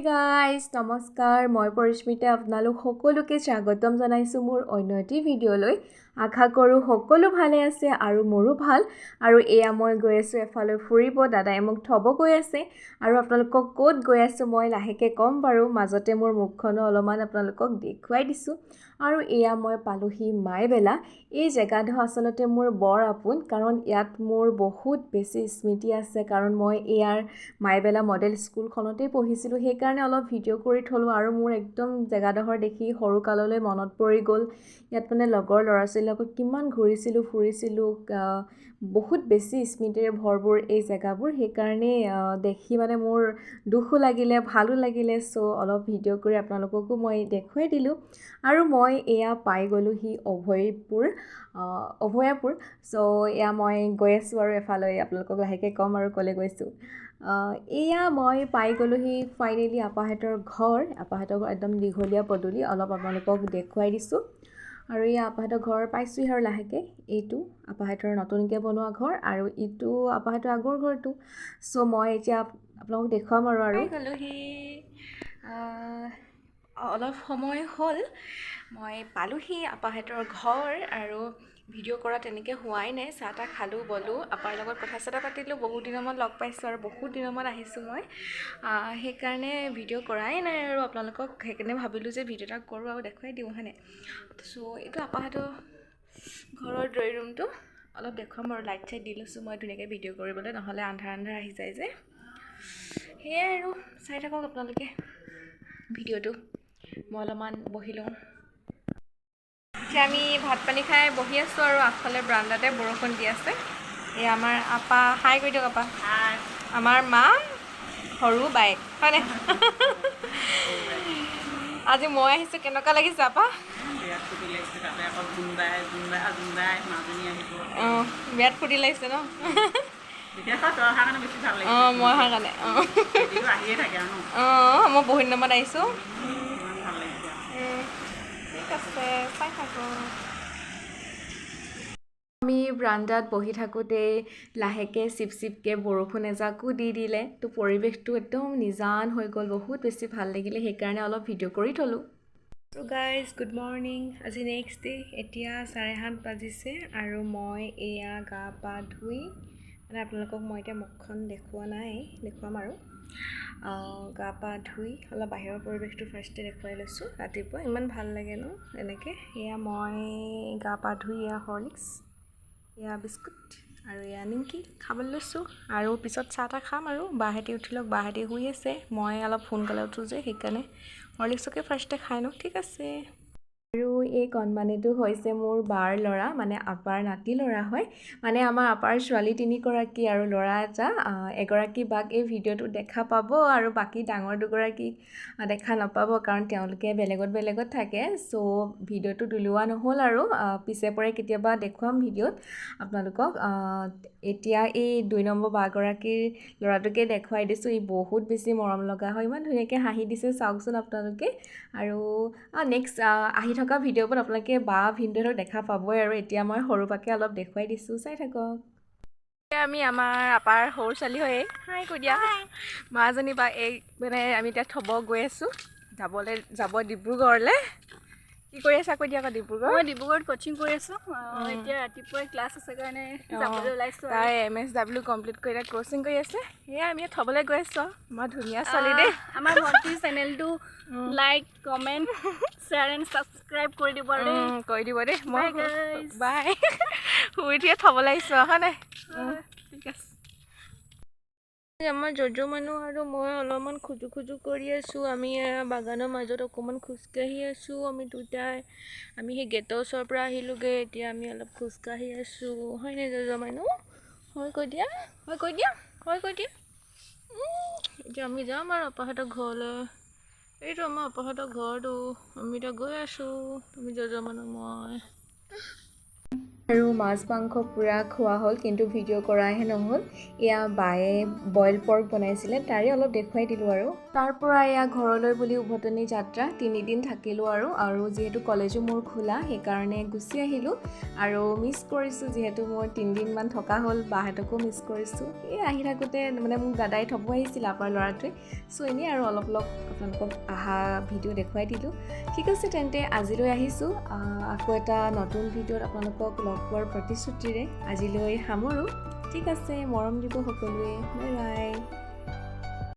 Guys নমস্কাৰ মই পৰিস্মিতা আপোনালোক সকলোকে স্বাগতম জনাইছো মোৰ অন্য এটি ভিডিঅ'লৈ আশা কৰোঁ সকলো ভালে আছে আৰু মোৰো ভাল আৰু এয়া মই গৈ আছো এফালে ফুৰিব দাদাই মোক থব গৈ আছে আৰু আপোনালোকক ক'ত গৈ আছো মই লাহেকে কম বাৰু মাজতে মোৰ মুখখনো অলপমান আপোনালোকক দেখুৱাই দিছো আৰু এয়া মই পালোহি মাইবেলা এই জেগাডোখৰ আচলতে মোৰ বৰ আপোন কাৰণ ইয়াত মোৰ বহুত বেছি স্মৃতি আছে কাৰণ মই ইয়াৰ মাইবেলা মডেল স্কুলখনতে পঢ়িছিলোঁ সেইকাৰণে অলপ ভিডিঅ' কৰি থলোঁ আৰু মোৰ একদম জেগাডোখৰ দেখি সৰু কাললৈ মনত পৰি গ'ল ইয়াত মানে লগৰ ল'ৰা ছোৱালীৰ লগত কিমান ঘূৰিছিলোঁ ফুৰিছিলোঁ বহুত বেছি স্মৃতিৰে ভৰপূৰ এই জেগাবোৰ সেইকাৰণে দেখি মানে মোৰ দুখো লাগিলে ভালো লাগিলে চ' অলপ ভিডিঅ' কৰি আপোনালোককো মই দেখুৱাই দিলোঁ আৰু মই এয়া পাই গ'লোহি অভয়াপুৰ চ' এয়া মই গৈ আছোঁ আৰু এফালে আপোনালোকক লাহেকৈ ক'ম আৰু ক'লৈ গৈছোঁ এয়া মই পাই গ'লোহি ফাইনেলি আপাহঁতৰ ঘৰ একদম দীঘলীয়া পদূলি অলপ আপোনালোকক দেখুৱাই দিছোঁ আৰু এয়া আপাহঁতৰ ঘৰ পাইছোঁহি আৰু লাহেকৈ এইটো আপাহঁতৰ নতুনকৈ বনোৱা ঘৰ আৰু ইটো আপাহঁতৰ আগৰ ঘৰটো চ' মই এতিয়া আপোনালোকক দেখুৱাম আৰু গ'লোহি অলপ সময় হ'ল মই পালোহি আপাহঁতৰ ঘৰ আৰু ভিডিঅ' কৰা তেনেকৈ হোৱাই নাই চাহ তাহ খালোঁ বলোঁ আপাৰ লগত কথা চথা পাতিলোঁ বহুত দিনৰ মূৰত লগ পাইছোঁ আৰু বহুত দিনৰ মূৰত আহিছোঁ মই সেইকাৰণে ভিডিঅ' কৰাই নাই আৰু আপোনালোকক সেইকাৰণে ভাবিলোঁ যে ভিডিঅ' এটা কৰোঁ আৰু দেখুৱাই দিওঁ হয়নে চ' এইটো আপাহঁতৰ ঘৰৰ ড্ৰয়িং ৰুমটো অলপ দেখুৱাম আৰু লাইট চাইট দি লৈছোঁ মই ধুনীয়াকৈ ভিডিঅ' কৰিবলৈ নহ'লে আন্ধাৰ আহি যায় যে সেয়াই আৰু চাই থাকক আপোনালোকে ভিডিঅ'টো মই অলপমান বহি লওঁ এতিয়া আমি ভাত পানী খাই বহি আছোঁ আৰু আগফালে ব্ৰাণ্ডাতে বৰষুণ দি আছে এই আমাৰ আপা হাই কৰি দিয়ক আপা আমাৰ মা সৰু বাইক হয়নে আজি মই আহিছোঁ কেনেকুৱা লাগিছে আপা অঁ বিৰাট ফূৰ্তি লাগিছে ন অঁ মই অহাৰ কাৰণে অঁ মই বহুত দিনত আহিছোঁ ঠিক আছে চাই থাকোঁ আমি ব্ৰাণ্ডাত বহি থাকোঁতেই লাহেকৈ চিপকৈ বৰষুণ এজাকো দি দিলে তো পৰিৱেশটো একদম নিজান হৈ গ'ল বহুত বেছি ভাল লাগিলে সেইকাৰণে অলপ ভিডিঅ' কৰি থলোঁ চ' গাইজ গুড মৰ্ণিং আজি নেক্সট ডে এতিয়া 7:30 বাজিছে আৰু মই এয়া গা পা ধুই মানে আপোনালোকক মই এতিয়া মুখখন দেখুওৱা নাই দেখুৱাম আৰু গা পা ধুই অলপ বাহিৰৰ পৰিৱেশটো ফাৰ্ষ্টে দেখুৱাই লৈছোঁ ৰাতিপুৱা ইমান ভাল লাগে ন এনেকৈ এয়া মই গা পা ধুই এয়া হৰলিক্স এয়া বিস্কুট আৰু এয়া নিমকি খাবলৈ লৈছোঁ আৰু পিছত চাহ তাহ খাম আৰু বাহঁতি উঠি লওক বাহঁতি শুই আছে মই অলপ সোনকালে উঠোঁ যে সেইকাৰণে হৰলিক্সকে ফাৰ্ষ্টে খাই লওঁ ঠিক আছে আৰু এই কণমানিটো হৈছে মোৰ বাৰ ল'ৰা মানে আপাৰ নাতি ল'ৰা হয় মানে আমাৰ আপাৰ ছোৱালী 3গৰাকী আৰু ল'ৰা এটা এগৰাকী বাক এই ভিডিঅ'টো দেখা পাব আৰু বাকী ডাঙৰ দুগৰাকীক দেখা নাপাব কাৰণ তেওঁলোকে বেলেগত থাকে চ' ভিডিঅ'টো উলিওৱা নহ'ল আৰু পিছে পৰে কেতিয়াবা দেখুৱাম ভিডিঅ'ত আপোনালোকক এতিয়া এই 2 নম্বৰ বাগৰাকীৰ ল'ৰাটোকে দেখুৱাই দিছোঁ ই বহুত বেছি মৰম লগা হয় ইমান ধুনীয়াকৈ হাঁহি দিছে চাওকচোন আপোনালোকে আৰু নেক্সট আহি থকা ভিডিঅ'বোৰত আপোনালোকে বা ভিডিঅ'টো দেখা পাবই আৰু এতিয়া মই সৰুপাকে অলপ দেখুৱাই দিছোঁ চাই থাকক আমি আমাৰ আপাৰ সৰু ছোৱালী হৈ হাই কৈ দিয়া মাজনী বা এই মানে আমি এতিয়া থ'ব গৈ আছোঁ যাব ডিব্ৰুগড়লৈ কি কৰি আছা কৈ দিয়া আকৌ ডিব্ৰুগড় মই ডিব্ৰুগড়ত কোচিং কৰি আছোঁ এতিয়া ৰাতিপুৱাই ক্লাছ আছে কাৰণে যাবলৈ ওলাইছোঁ তাই MSW কমপ্লিট কৰি এতিয়া কোচিং কৰি আছে সেয়া আমি থ'বলৈ গৈ আছোঁ মই ধুনীয়া ছোৱালী দেই আমাৰ ভণ্টিৰ চেনেলটো like comment share and subscribe কৰি দিব দেই মই বাই শুই উঠিয়ে থ'বলৈ আহিছোঁ হয়নে ঠিক আছে আমাৰ জজ মানুহ আৰু মই অলপমান খোজো কৰি আছোঁ আমি বাগানৰ মাজত অকণমান খোজকাঢ়ি আছোঁ আমি দুটাই আমি সেই গেটৰ ওচৰৰ পৰা আহিলোঁগৈ এতিয়া আমি অলপ খোজকাঢ়ি আছোঁ হয়নে জজ মানুহ হয় কৈ দিয়া এতিয়া আমি যাম আৰু আপাহঁতৰ ঘৰলৈ এইটো আমাৰ আপাহঁতৰ ঘৰটো আমি এতিয়া গৈ আছোঁ তুমি জজ মানুহ মই আৰু মাছ মাংস পুৰা খোৱা হ'ল, কিন্তু ভিডিঅ' কৰাহে নহ'ল। এয়া বায়ে বইল পৰ্ক বনাইছিলে, তাৰে অলপ দেখুৱাই দিলোঁ আৰু। তাৰ পৰা এয়া ঘৰলৈ বুলি উভতনি যাত্ৰা 3 দিন থাকিলোঁ আৰু যিহেতু কলেজো মোৰ খোলা সেইকাৰণে গুচি আহিলোঁ। আৰু মিছ কৰিছোঁ, যিহেতু মোৰ 3 দিনমান থকা হ'ল, বাহঁতকো মিছ কৰিছোঁ। এই আহি থাকোঁতে মানে মোক দাদাই থ'ব আহিছিল আপোনাৰ ল'ৰাটোৱে। চ' এনেই আৰু অলপ আপোনালোকক অহা ভিডিঅ' দেখুৱাই দিলোঁ। ঠিক আছে তেন্তে আজিলৈ আহিছোঁ। আকৌ এটা নতুন ভিডিঅ'ত আপোনালোকক লগ পোৱাৰ প্ৰতিশ্ৰুতিৰে আজিলৈ সামৰোঁ। ঠিক আছে, মৰম দিব সকলোৱে। Bye bye.